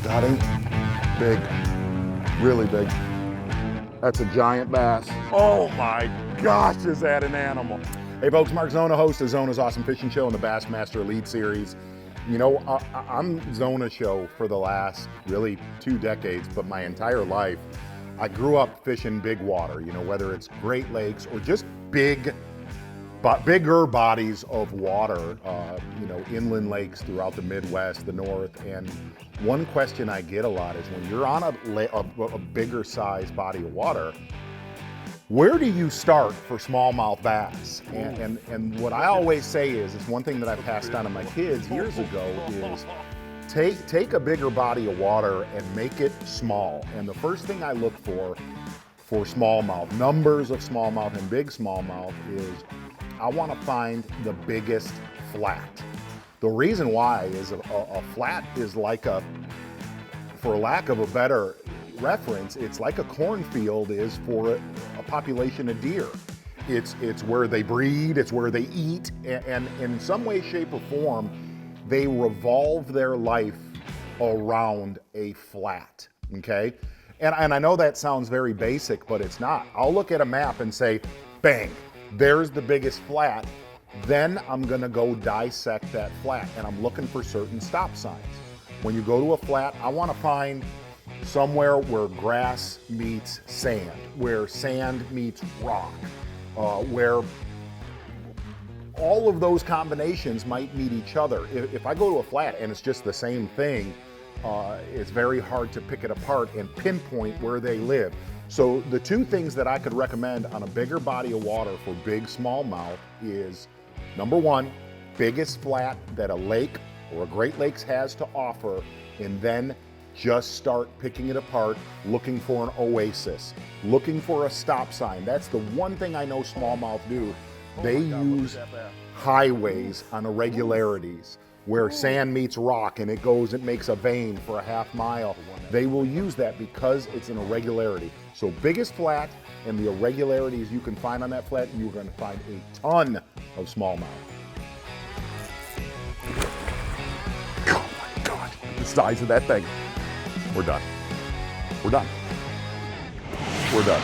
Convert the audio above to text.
Got him. Big. Really big. That's a giant bass. Oh my gosh, is that an animal? Hey folks, Mark Zona, host of Zona's Awesome Fishing Show and the Bassmaster Elite Series. You know, I'm Zona Show for the last really 2 decades, but my entire life, I grew up fishing big water, you know, whether it's Great Lakes or just bigger bodies of water, you know, inland lakes throughout the Midwest, the North. And one question I get a lot is when you're on a bigger size body of water, where do you start for smallmouth bass? And what I always say is, it's one thing that I passed on to my kids years ago is take a bigger body of water and make it small. And the first thing I look for smallmouth, numbers of smallmouth and big smallmouth, is I want to find the biggest flat. The reason why is a flat is like for lack of a better reference, it's like a cornfield is for a population of deer. It's where they breed, it's where they eat, and in some way, shape, or form, they revolve their life around a flat, okay? And I know that sounds very basic, but it's not. I'll look at a map and say, bang, there's the biggest flat. Then I'm gonna go dissect that flat, and I'm looking for certain stop signs. When you go to a flat, I wanna find somewhere where grass meets sand, where sand meets rock, where all of those combinations might meet each other. If I go to a flat and it's just the same thing, it's very hard to pick it apart and pinpoint where they live. So the 2 things that I could recommend on a bigger body of water for big smallmouth is, number 1, biggest flat that a lake or a Great Lakes has to offer, and then just start picking it apart, looking for an oasis, looking for a stop sign. That's the one thing I know smallmouth do. They use highways on irregularities where sand meets rock and it makes a vein for a half mile. They will use that because it's an irregularity. So biggest flat and the irregularities you can find on that flat, you're gonna find a ton of smallmouth. Oh my God, the size of that thing. We're done. We're done. We're done.